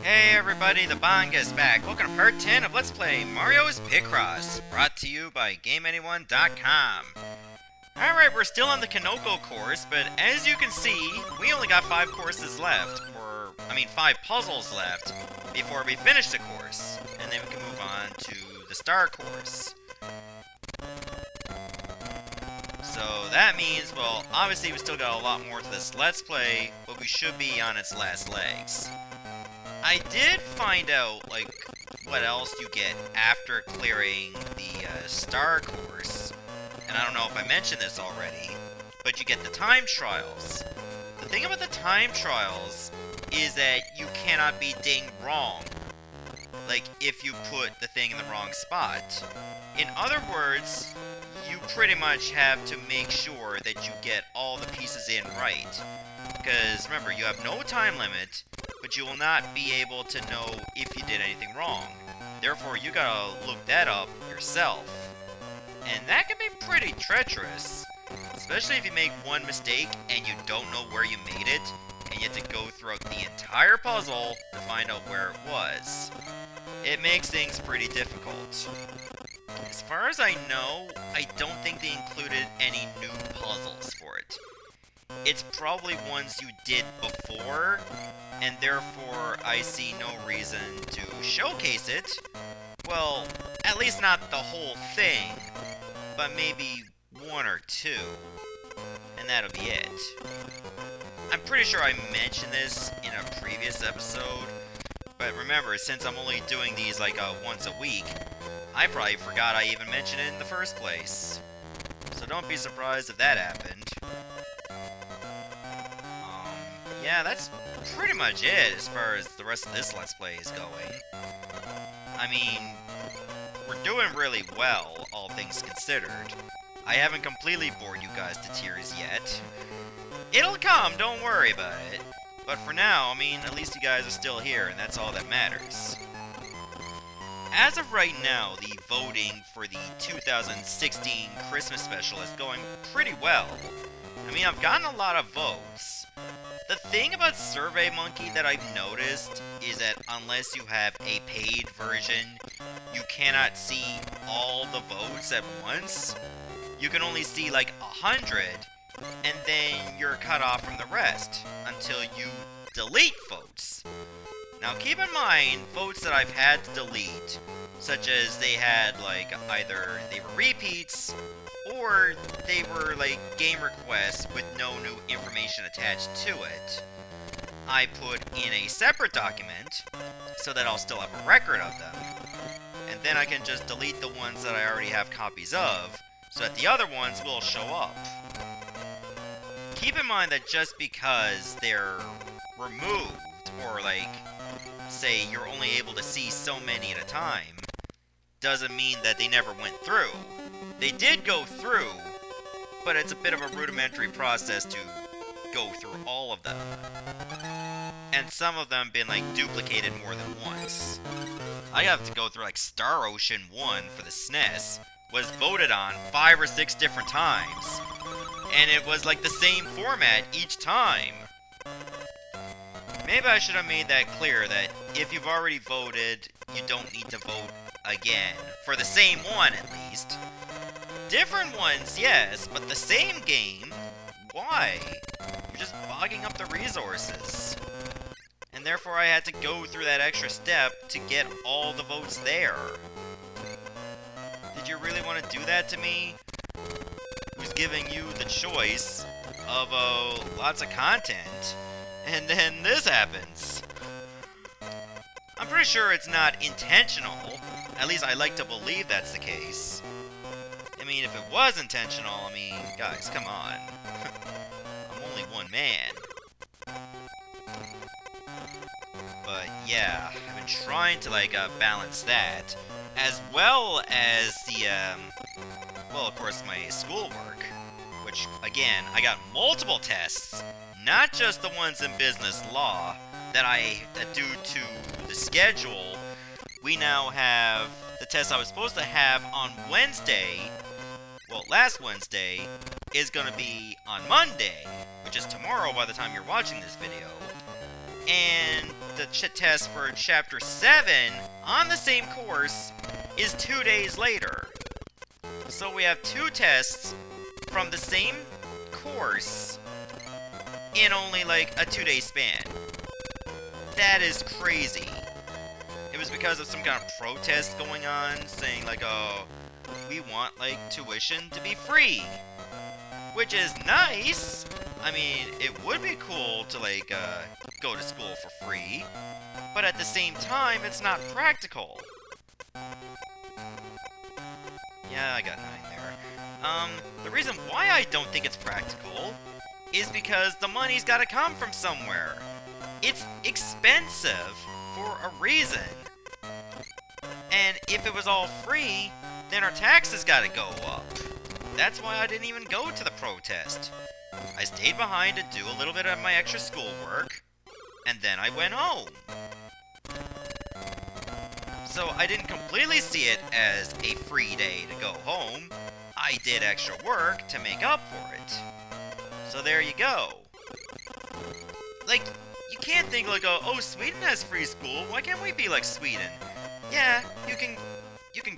Hey everybody, the Banga's back. Welcome to part 10 of Let's Play Mario's Picross, brought to you by GameAnyone.com. Alright, we're still on the Koko course, but as you can see, we only got 5 courses left, 5 puzzles left, before we finish the course. And then we can move on to the Star course. So that means, well, obviously we still got a lot more to this Let's Play, but we should be on its last legs. I did find out, what else you get after clearing the Star course. And I don't know if I mentioned this already, but you get the time trials. The thing about the time trials is that you cannot be dinged wrong. If you put the thing in the wrong spot. In other words, you pretty much have to make sure that you get all the pieces in right. Because, remember, you have no time limit, but you will not be able to know if you did anything wrong. Therefore, you gotta look that up yourself. And that can be pretty treacherous, especially if you make one mistake and you don't know where you made it, and you have to go throughout the entire puzzle to find out where it was. It makes things pretty difficult. As far as I know, I don't think they included any new puzzles for it. It's probably ones you did before, and therefore I see no reason to showcase it. Well, at least not the whole thing, but maybe one or two, and that'll be it. I'm pretty sure I mentioned this in a previous episode, but remember, since I'm only doing these once a week, I probably forgot I even mentioned it in the first place. So don't be surprised if that happened. Yeah, that's pretty much it as far as the rest of this Let's Play is going. I mean, we're doing really well, all things considered. I haven't completely bored you guys to tears yet. It'll come, don't worry about it. But for now, at least you guys are still here, and that's all that matters. As of right now, the voting for the 2016 Christmas special is going pretty well. I've gotten a lot of votes. The thing about SurveyMonkey that I've noticed is that unless you have a paid version, you cannot see all the votes at once. You can only see 100, and then you're cut off from the rest until you delete votes. Now keep in mind, votes that I've had to delete, such as they had either they were repeats, or they were game requests with no new information attached to it. I put in a separate document so that I'll still have a record of them, and then I can just delete the ones that I already have copies of so that the other ones will show up. Keep in mind that just because they're removed, or say you're only able to see so many at a time, doesn't mean that they never went through. They did go through, but it's a bit of a rudimentary process to go through all of them. And some of them been duplicated more than once. I have to go through Star Ocean 1 for the SNES, was voted on 5 or 6 different times. And it was the same format each time. Maybe I should have made that clear that if you've already voted, you don't need to vote again. For the same one, at least. Different ones, yes, but the same game? Why? You're just bogging up the resources. And therefore I had to go through that extra step to get all the votes there. Did you really want to do that to me? Who's giving you the choice of lots of content, and then this happens. I'm pretty sure it's not intentional. At least I like to believe that's the case. If it was intentional, guys, come on. I'm only one man. But yeah, I've been trying to balance that, as well as the well, of course, my schoolwork, which again, I got multiple tests, not just the ones in business law, that due to the schedule, we now have the test I was supposed to have on Wednesday. Well, last Wednesday is going to be on Monday, which is tomorrow by the time you're watching this video. And the test for Chapter 7 on the same course is 2 days later. So we have 2 tests from the same course in only like a 2-day span. That is crazy. It was because of some kind of protest going on, saying like, oh, we want like tuition to be free. Which is nice. I mean, it would be cool to like go to school for free, but at the same time, it's not practical. Yeah, I got 9 there. The reason why I don't think it's practical is because the money's gotta come from somewhere. It's expensive for a reason. And if it was all free, then our taxes gotta go up. That's why I didn't even go to the protest. I stayed behind to do a little bit of my extra schoolwork, and then I went home. So I didn't completely see it as a free day to go home. I did extra work to make up for it. So there you go. Like, you can't think like, oh, Sweden has free school, why can't we be like Sweden? Yeah, you can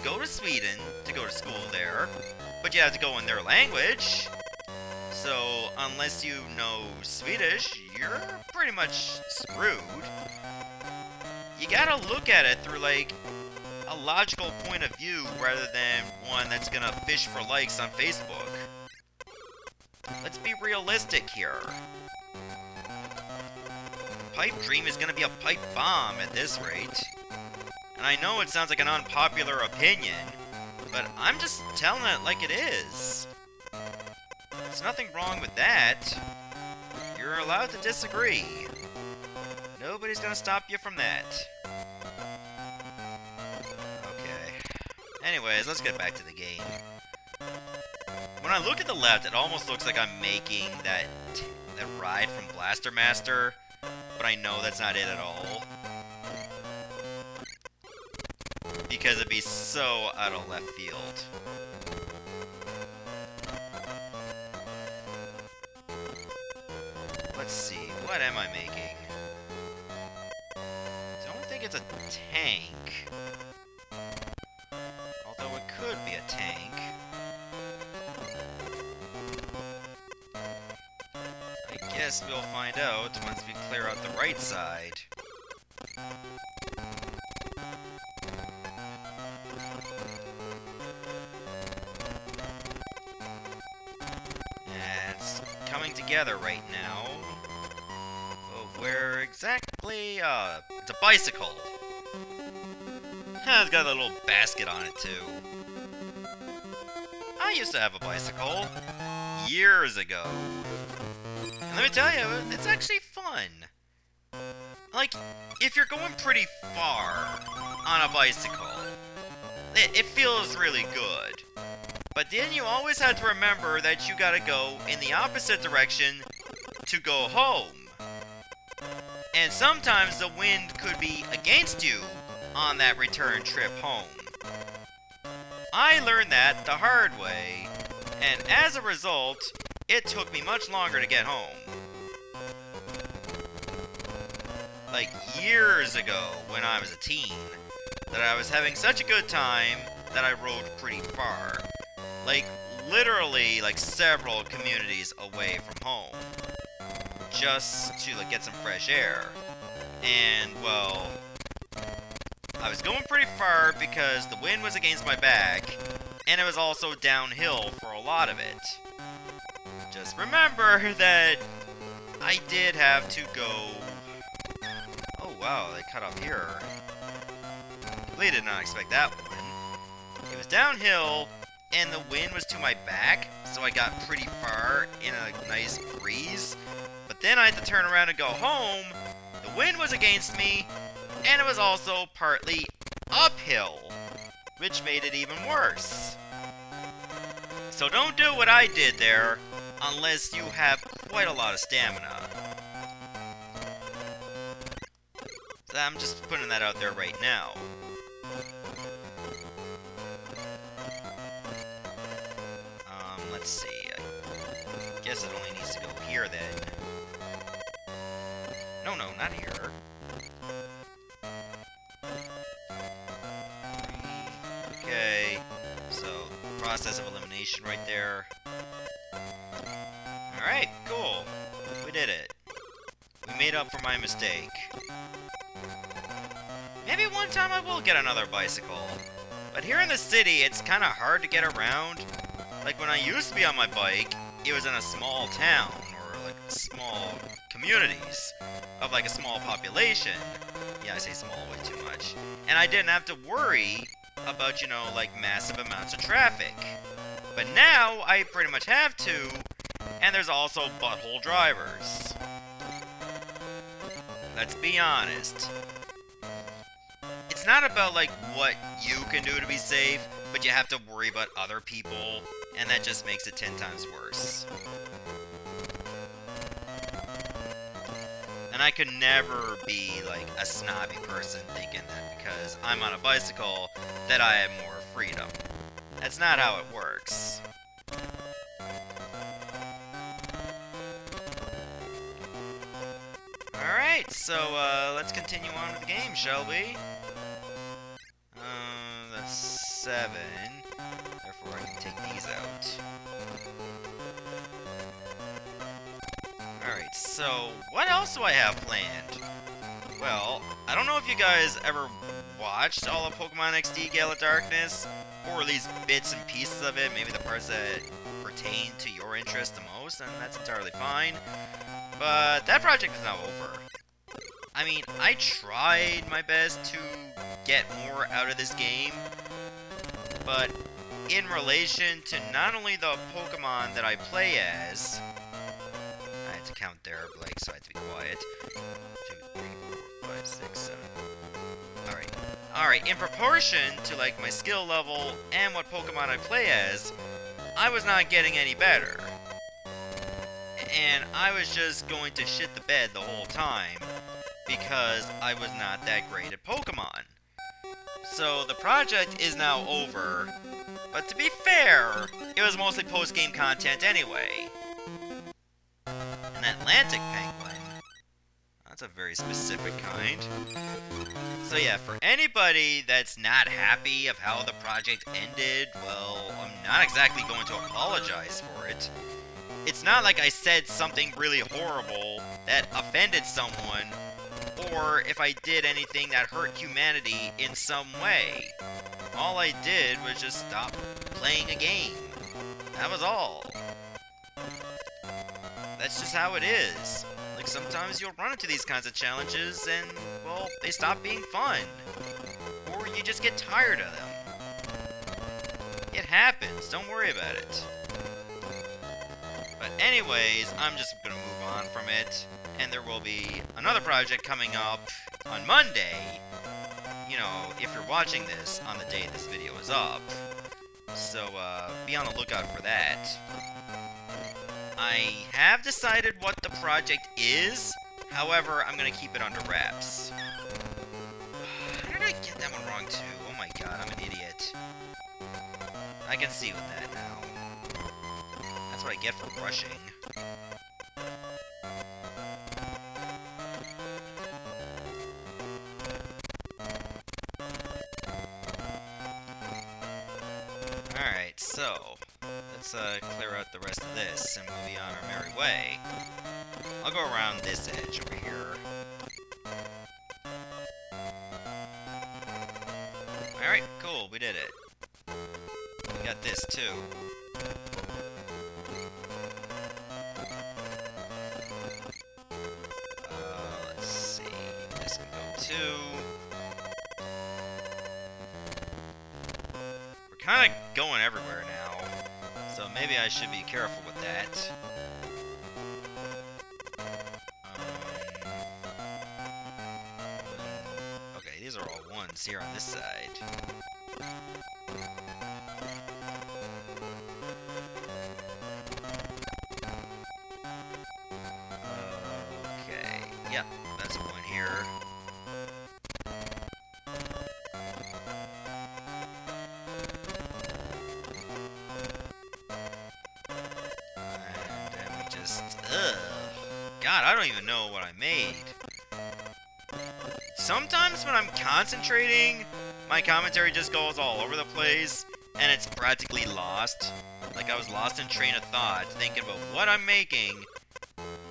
go to Sweden to go to school there, but you have to go in their language. So, unless you know Swedish, you're pretty much screwed. You gotta look at it through, like, a logical point of view rather than one that's gonna fish for likes on Facebook. Let's be realistic here. Pipe dream is gonna be a pipe bomb at this rate. And I know it sounds like an unpopular opinion, but I'm just telling it like it is. There's nothing wrong with that. You're allowed to disagree. Nobody's gonna stop you from that. Okay. Anyways, let's get back to the game. When I look at the left, it almost looks like I'm making that ride from Blaster Master, but I know that's not it at all. Because it'd be so out of left field. Let's see, what am I making? Don't think it's a tank. Although it could be a tank. I guess we'll find out once we clear out the right side. Together right now. Oh, where exactly? It's a bicycle. It's got a little basket on it too. I used to have a bicycle years ago. And let me tell you, it's actually fun. Like, if you're going pretty far on a bicycle, it feels really good. But then you always have to remember that you gotta go in the opposite direction to go home. And sometimes the wind could be against you on that return trip home. I learned that the hard way, and as a result, it took me much longer to get home. Like years ago, when I was a teen, that I was having such a good time that I rode pretty far. Like, literally, like, several communities away from home. Just to, like, get some fresh air. And, well, I was going pretty far because the wind was against my back, and it was also downhill for a lot of it. Just remember that I did have to go... Oh, wow, they cut off here. Completely did not expect that one. It was downhill, and the wind was to my back, so I got pretty far in a nice breeze. But then I had to turn around and go home. The wind was against me, and it was also partly uphill, which made it even worse. So don't do what I did there, unless you have quite a lot of stamina. So I'm just putting that out there right now. Let's see, I guess it only needs to go here then. No, not here. process of elimination right there. Alright, cool. We did it. We made up for my mistake. Maybe one time I will get another bicycle. But here in the city, it's kind of hard to get around. Like when I used to be on my bike, it was in a small town, or like small communities of like a small population. Yeah, I say small way too much. And I didn't have to worry about, you know, like massive amounts of traffic. But now, I pretty much have to, and there's also butthole drivers. Let's be honest. It's not about, like, what you can do to be safe, but you have to worry about other people, and that just makes it 10 times worse. And I could never be, like, a snobby person thinking that because I'm on a bicycle, that I have more freedom. That's not how it works. Alright, so, let's continue on with the game, shall we? That's 7. Therefore, I can take these out. Alright, so, what else do I have planned? Well, I don't know if you guys ever watched all of Pokemon XD Gala Darkness, or at least bits and pieces of it, maybe the parts that pertain to your interest the most, and that's entirely fine. But that project is now over. I mean, I tried my best to get more out of this game, but in relation to not only the Pokemon that I play as, I had to count there, like, so I had to be quiet. 2, 3, 4, 5, 6, 7. Alright, in proportion to, like, my skill level and what Pokemon I play as, I was not getting any better. And I was just going to shit the bed the whole time, because I was not that great at Pokemon. So the project is now over, but to be fair, it was mostly post-game content anyway. An Atlantic penguin? That's a very specific kind. So yeah, for anybody that's not happy of how the project ended, well, I'm not exactly going to apologize for it. It's not like I said something really horrible that offended someone, or if I did anything that hurt humanity in some way. All I did was just stop playing a game. That was all. That's just how it is. Like, sometimes you'll run into these kinds of challenges and, well, they stop being fun. Or you just get tired of them. It happens, don't worry about it. But anyways, I'm just gonna move on from it, and there will be another project coming up on Monday. You know, if you're watching this on the day this video is up. So, be on the lookout for that. I have decided what the project is, however, I'm gonna keep it under wraps. How did I get that one wrong too? Oh my god, I'm an idiot. I can see with that now. That's what I get for rushing. Alright, so, let's clear out the rest of this, and we'll be on our merry way. I'll go around this edge over here. Alright, cool, we did it. We got this, too. Let's see, this can go, too. Kind of going everywhere now, so maybe I should be careful with that. Okay, these are all ones here on this side. Okay, yep, that's a one here. God, I don't even know what I made. Sometimes when I'm concentrating, my commentary just goes all over the place. and it's practically lost. Like, I was lost in train of thought, thinking about what I'm making,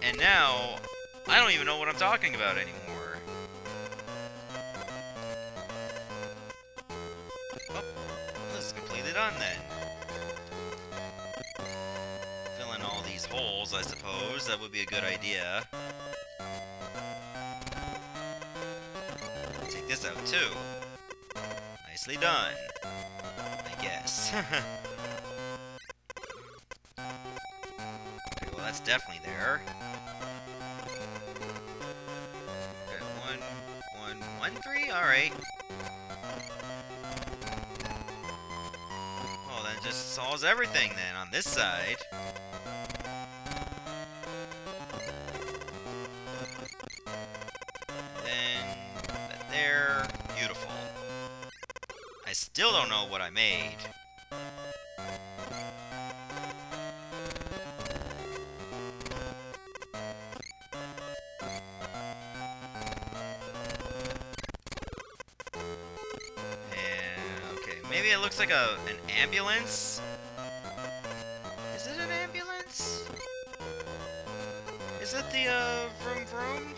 and now, I don't even know what I'm talking about anymore. Oh, this is completely done then. Fill in all these holes, I suppose. That would be a good idea. Take this out, too. Nicely done. I guess. Okay, well, that's definitely there. Okay, 1, 1, 1, 3? Alright. Well, then it just solves everything then on this side. Then that there. Beautiful. I still don't know what I made. And okay, maybe it looks like an ambulance. Is it an ambulance? Is it the vroom vroom?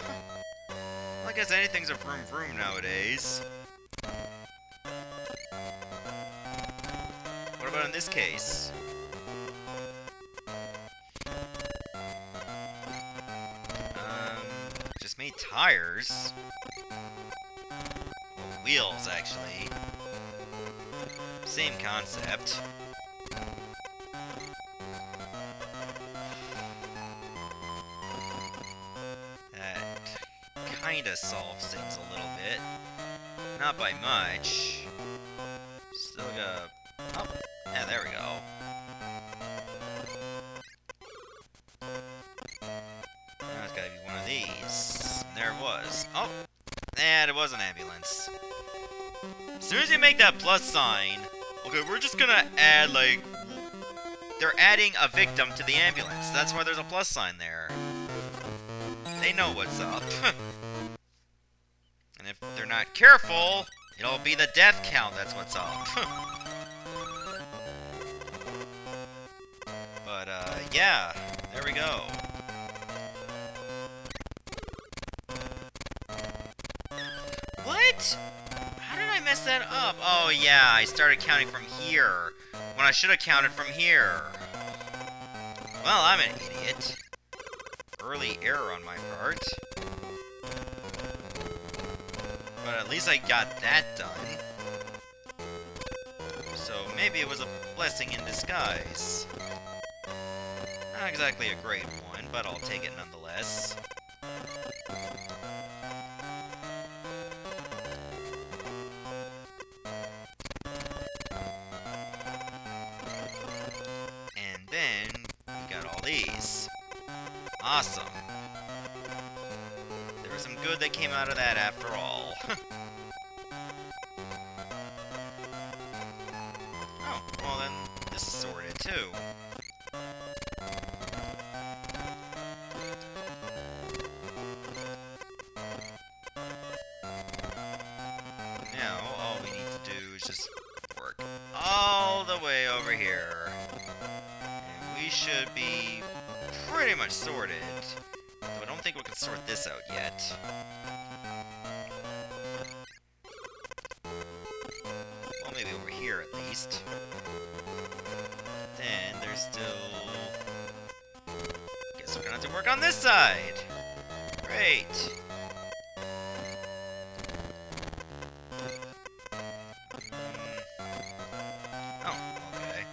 Well, I guess anything's a vroom vroom nowadays. What about in this case? Just made tires. Well, wheels, actually. Same concept. That kinda solves things a little bit. Not by much. Still got... Oh, yeah, there we go. Now it's gotta be one of these. There it was. Oh! And it was an ambulance. As soon as you make that plus sign... Okay, we're just gonna add, like... They're adding a victim to the ambulance. That's why there's a plus sign there. They know what's up. And if they're not careful, it'll be the death count that's what's up. But, yeah. There we go. What? How did I mess that up? Oh, yeah, I started counting from here, when I should have counted from here. Well, I'm an idiot. Early error on my part. But at least I got that done. So maybe it was a blessing in disguise. Not exactly a great one, but I'll take it nonetheless. And then we got all these. Awesome. There was some good that came out of that after all. Oh, well then, this is sorted too. Now, all we need to do is just work all the way over here. And we should be pretty much sorted. Though I don't think we can sort this out yet. Well, maybe over here at least. Then there's still... Guess we're gonna have to work on this side! Great! Oh, okay.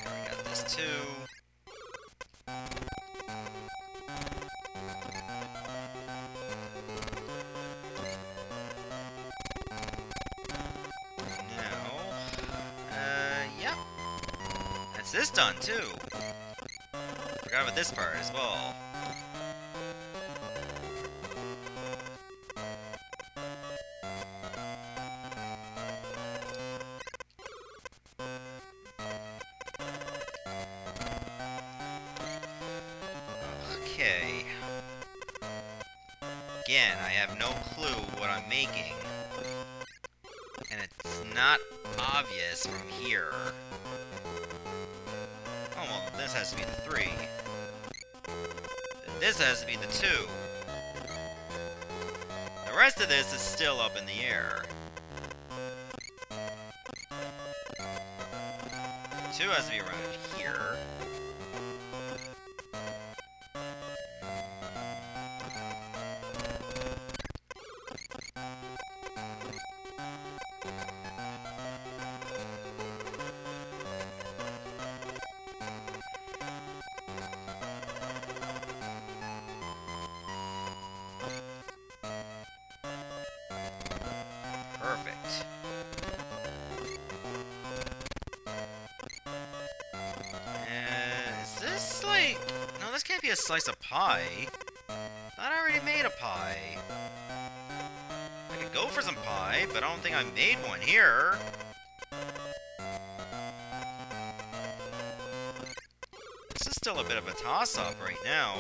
We got this too. This done too. Forgot about this part as well. Okay. again, I have no clue what I'm making. And it's not obvious from here. Oh, well, this has to be the 3. This has to be the 2. The rest of this is still up in the air. 2 has to be around here. Perfect. Is this like... No, this can't be a slice of pie. I already made a pie. I could go for some pie, but I don't think I made one here. This is still a bit of a toss-up right now.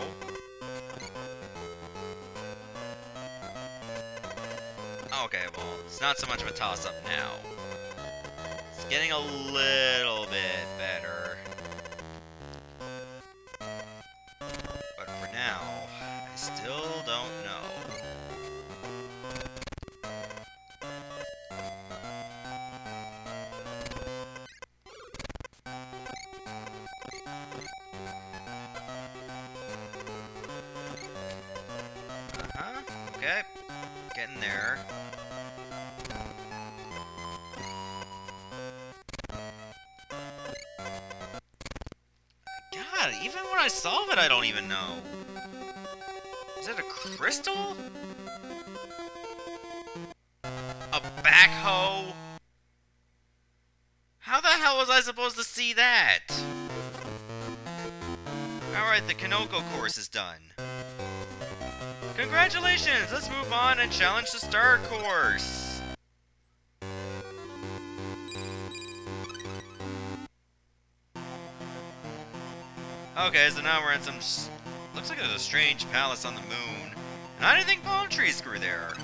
Okay, well, it's not so much of a toss-up now. It's getting a little bit better. But for now, I still don't know. Uh-huh, okay. Getting there. God, even when I solve it, I don't even know. Is it a crystal? A backhoe? How the hell was I supposed to see that? Alright, the Koko course is done. Congratulations! Let's move on and challenge the Star course! Okay, so now we're in some... Looks like there's a strange palace on the moon. And I didn't think palm trees grew there.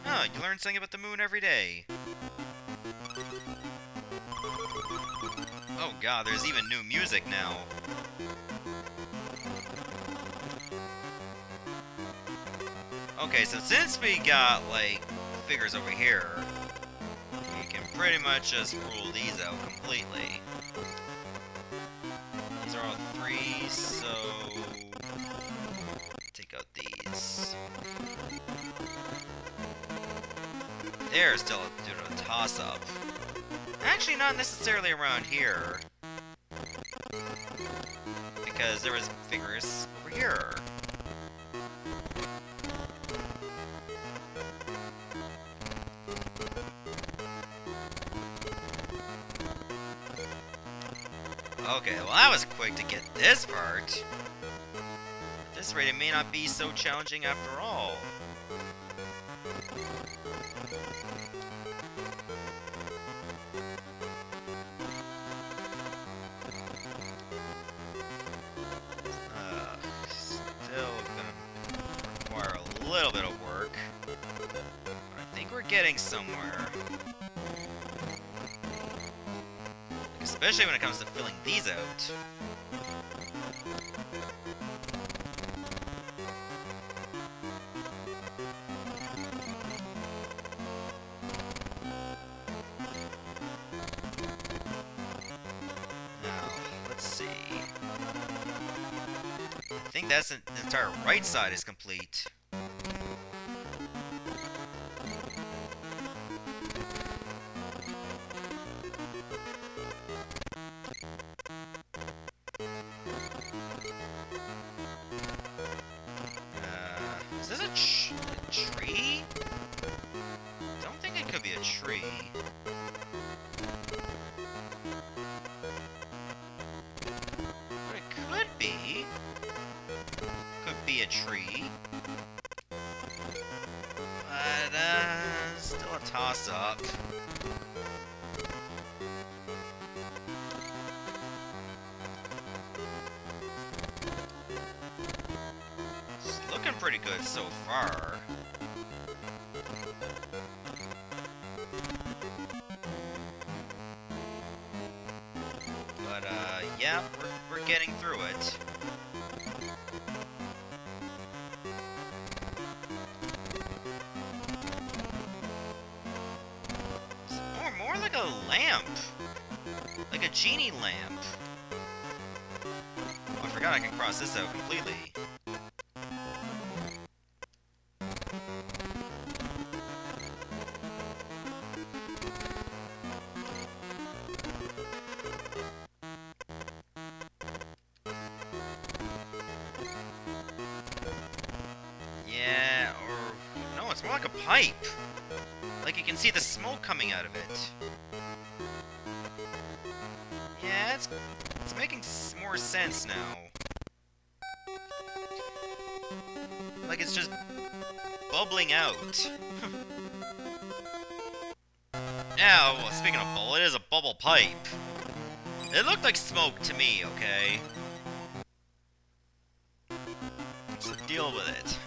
Huh, you learn something about the moon every day. Oh god, there's even new music now. Okay, so since we got, like, figures over here, we can pretty much just rule these out completely. These are all 3s, so... take out these. They're still due to a toss-up. Actually, not necessarily around here. Because there was figures over here. Okay, well that was quick to get this part. At this rate, it may not be so challenging after all. Still gonna require a little bit of work. But I think we're getting somewhere. Especially when it comes to filling these out. Now, let's see. I think that's the entire right side is complete. Is this a tree? Don't think it could be a tree. But it could be. Could be a tree. But, still a toss-up. Looking pretty good so far. But, yeah, we're getting through it. More like a lamp. Like a genie lamp. Oh, I forgot I can cross this out completely. Yeah, or... no, it's more like a pipe. Like you can see the smoke coming out of it. Yeah, it's making more sense now. Like it's just bubbling out. Yeah, well, speaking of bubble, it is a bubble pipe. It looked like smoke to me, okay? So deal with it.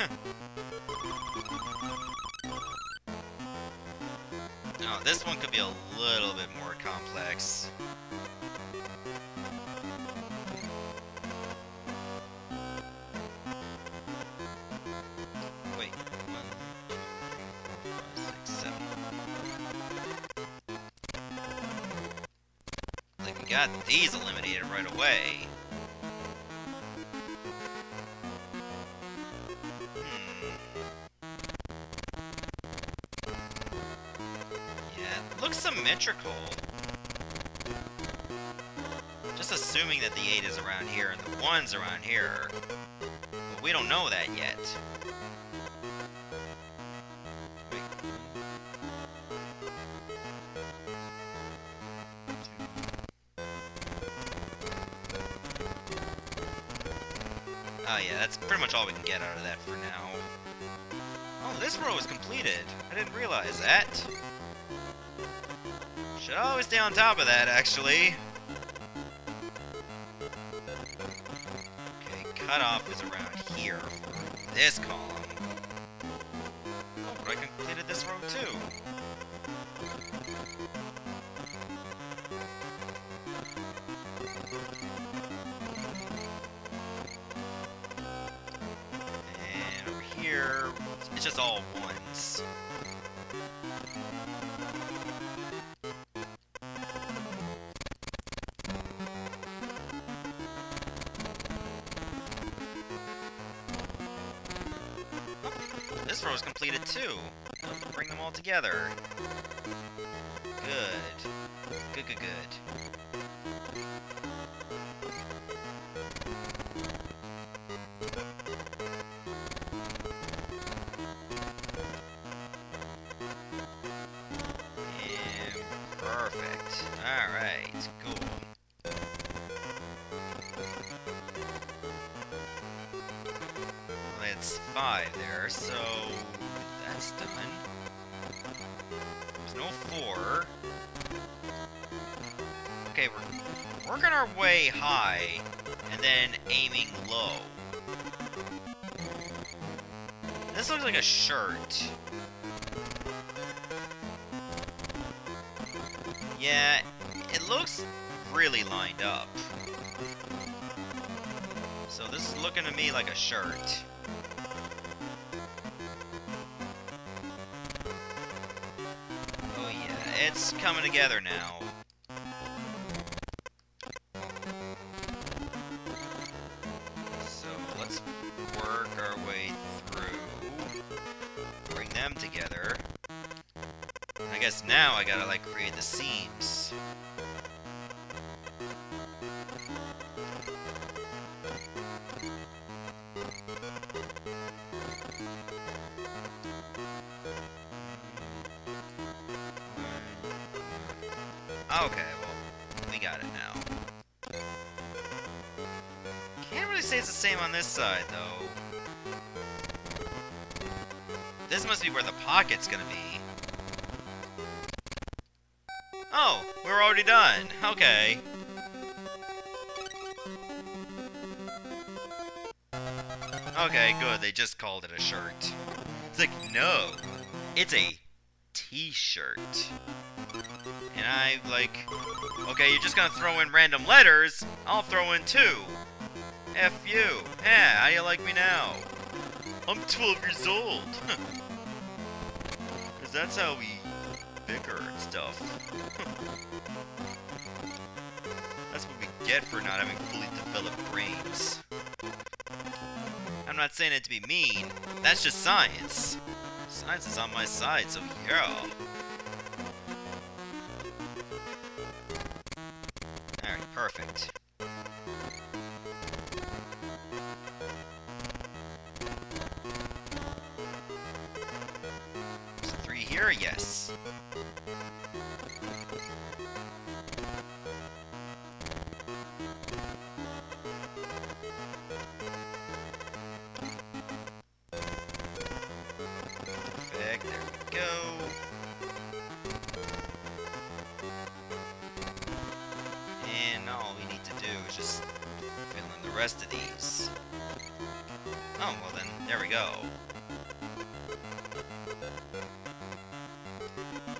Oh, this one could be a little bit more complex. Wait, 1, 2, 3, 4, 5, 6, 7. Like, we got these eliminated right away. Yeah, it looks symmetrical. Just assuming that the 8 is around here and the 1's around here. But we don't know that yet. Wait. Oh yeah, that's pretty much all we can get out of that for now. Oh, this row is completed. I didn't realize that. Should always stay on top of that, actually. Okay, cutoff is around here for this column. Oh, but I completed this row too. And over here, it's just all ones. This row is completed too. I'll bring them all together. Good. Good, good, good. And perfect. Alright, cool. It's 5 there, so that's done. There's no 4. Okay, we're working our way high, and then aiming low. This looks like a shirt. Yeah, it looks really lined up. So this is looking to me like a shirt. Oh yeah, it's coming together now. So let's work our way through. Bring them together. I guess now I gotta, like, create the seams. Okay, well, we got it now. Can't really say it's the same on this side, though. This must be where the pocket's gonna be. Oh, we're already done. Okay. Okay, good. They just called it a shirt. It's like, no. It's a t-shirt. And I, like... Okay, you're just gonna throw in random letters? I'll throw in 2. F you. Yeah, how do you like me now? I'm 12 years old. Because that's how we bicker and stuff. That's what we get for not having fully developed brains. I'm not saying it to be mean. That's just science. Science is on my side, so yeah. Alright, perfect. Is 3 here? Yes. Perfect, there we go. And all we need to do is just fill in the rest of these. Oh, well then, there we go.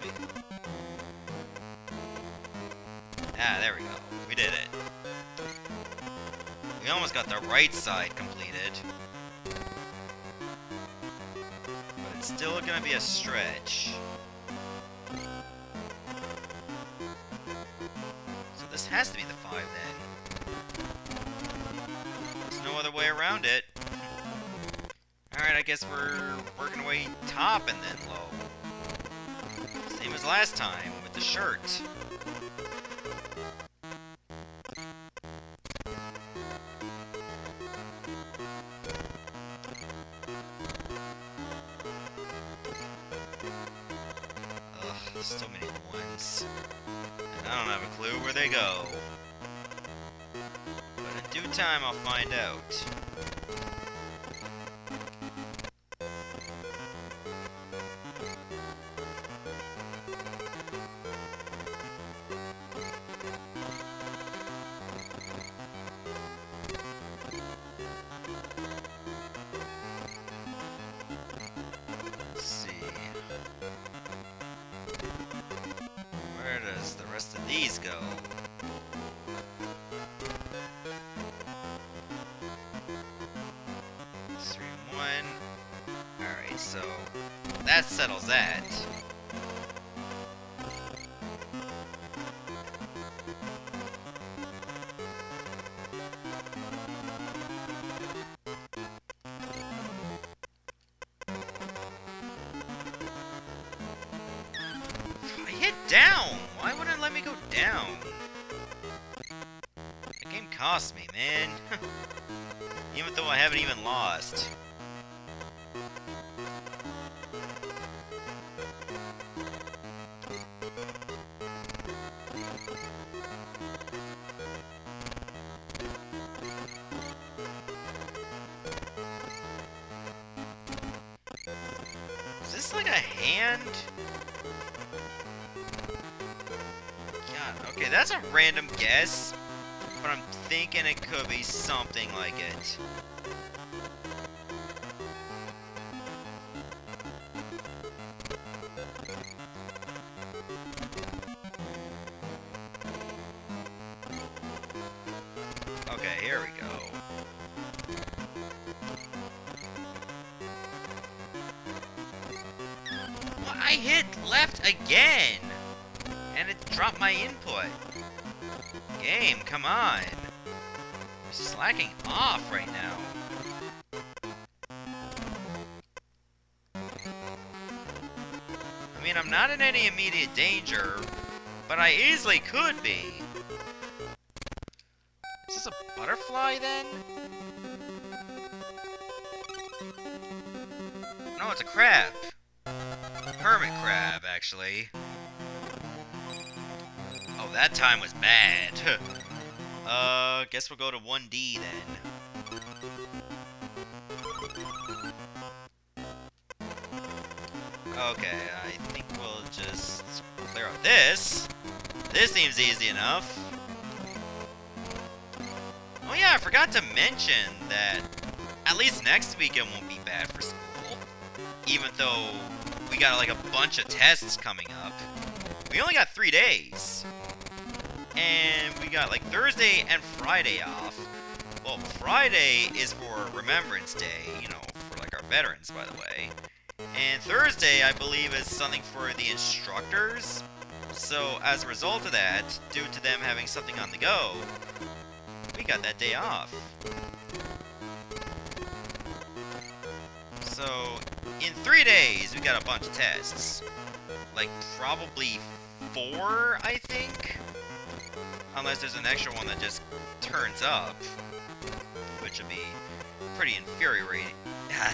Wait. Ah, there we go. We did it. We almost got the right side completed. But it's still gonna be a stretch. So this has to be the 5 then. There's no other way around it. Alright, I guess we're working away top and then low. Same as last time with the shirt. Ugh, there's so many ones. And I don't have a clue where they go. But in due time, I'll find out. Let's see. Where does the rest of these go? Three and 1. Alright, so that settles that. I hit down! Why wouldn't it let me go down? The game cost me, man. Even though I haven't even lost. Is this like a hand? God, okay, that's a random guess, but I'm thinking it could be something like it. Okay, here we go. Well, I hit left again! And it dropped my input. Game, come on. You're slacking off right now. I mean, I'm not in any immediate danger, but I easily could be. Is this a butterfly then? No, it's a crab. Hermit crab, actually. Oh, that time was bad. Guess we'll go to 1D then. Okay, I think we'll just clear out this. This seems easy enough. Oh yeah, I forgot to mention that at least next weekend won't be bad for school. Even though we got like a bunch of tests coming up. We only got 3 days. And we got like Thursday and Friday off. Well, Friday is for Remembrance Day, you know, for like our veterans, by the way. And Thursday, I believe, is something for the instructors. So, as a result of that, due to them having something on the go, we got that day off. So, in 3 days, we got a bunch of tests. Like, probably 4, I think? Unless there's an extra one that just turns up. Which would be pretty infuriating. I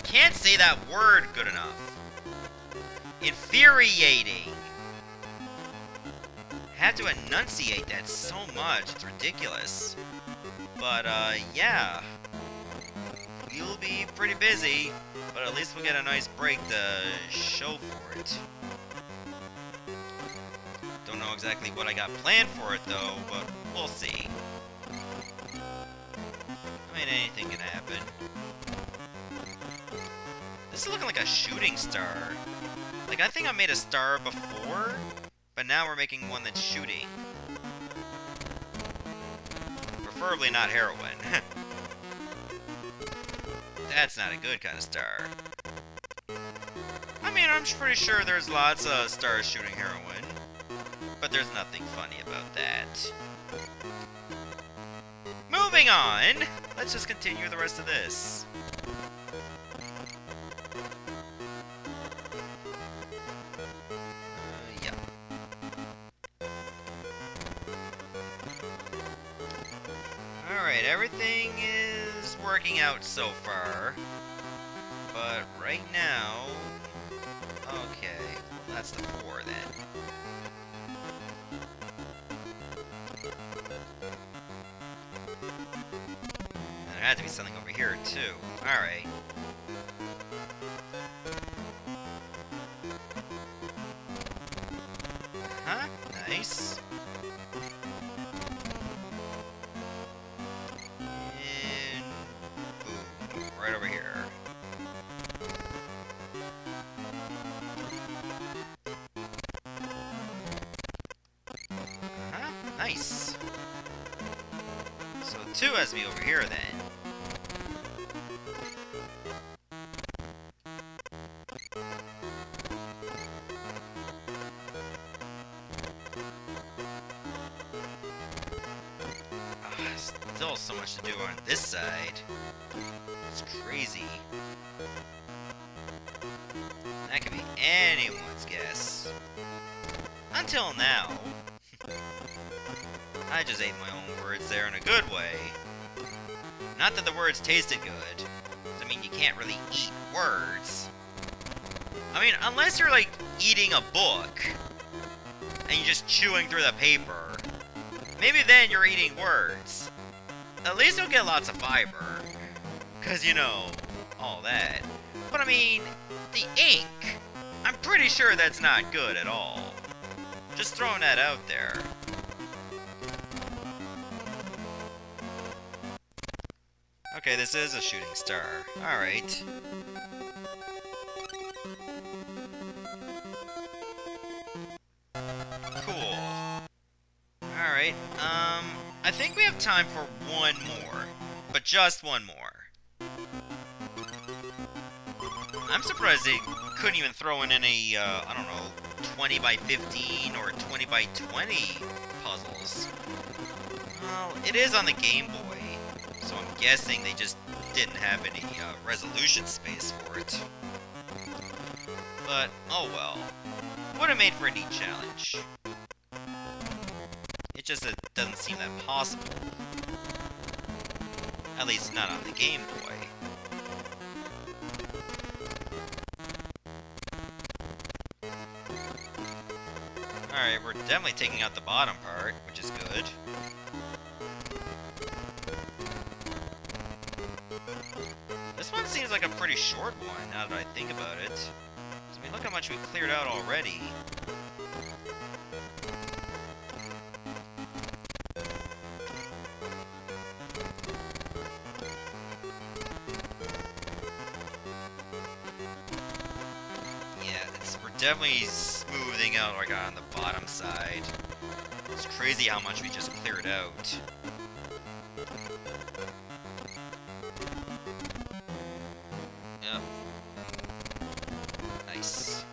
can't say that word good enough. Infuriating. I have to enunciate that so much, it's ridiculous. But, yeah. We'll be pretty busy, but at least we'll get a nice break to show for it. Don't know exactly what I got planned for it, though, but we'll see. I mean, anything can happen. This is looking like a shooting star. Like, I think I made a star before, but now we're making one that's shooting. Preferably not heroin. That's not a good kind of star. I mean, I'm pretty sure there's lots of stars shooting heroin, but there's nothing funny about that. Moving on! Let's just continue the rest of this. Yeah. Alright, everything is working out so far. But right now... Okay, well, that's the 4 then. There had to be something over here, too. Alright. Huh? Nice. And... boom. Right over here. Huh? Nice. So 2 has to be over here, then. Still so much to do on this side. It's crazy. That could be anyone's guess. Until now. I just ate my own words there in a good way. Not that the words tasted good. I mean, you can't really eat words. I mean, unless you're like eating a book and you're just chewing through the paper, maybe then you're eating words. At least you'll get lots of fiber. Because, you know, all that. But I mean, the ink, I'm pretty sure that's not good at all. Just throwing that out there. Okay, this is a shooting star. Alright. Cool. Alright, I think we have time for one more. But just one more. I'm surprised they couldn't even throw in any, I don't know, 20 by 15 or 20 by 20 puzzles. Well, it is on the Game Boy, so I'm guessing they just didn't have any resolution space for it. But, oh well. Would have made for a neat challenge. It just doesn't seem that possible. At least not on the Game Boy. Alright, we're definitely taking out the bottom part, which is good. This one seems like a pretty short one, now that I think about it. I mean, look how much we cleared out already. definitely smoothing out like on the bottom side. It's crazy how much we just cleared out. Yep. Nice.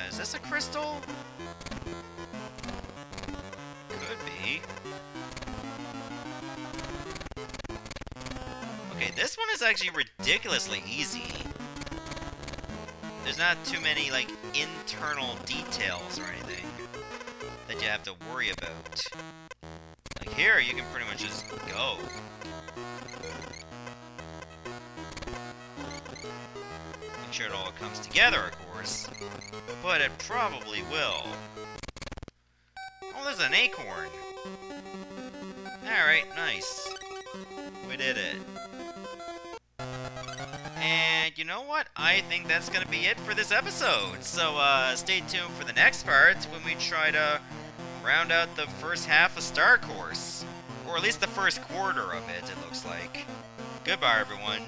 Is this a crystal? Could be. Okay, this one is actually ridiculously easy. There's not too many, like, internal details or anything that you have to worry about. Like here, you can pretty much just go. Make sure it all comes together, of course. But it probably will. Oh, there's an acorn. Alright, nice. We did it. And you know what? I think that's gonna be it for this episode. So, stay tuned for the next part when we try to round out the first half of Star Course. Or at least the first quarter of it, it looks like. Goodbye, everyone.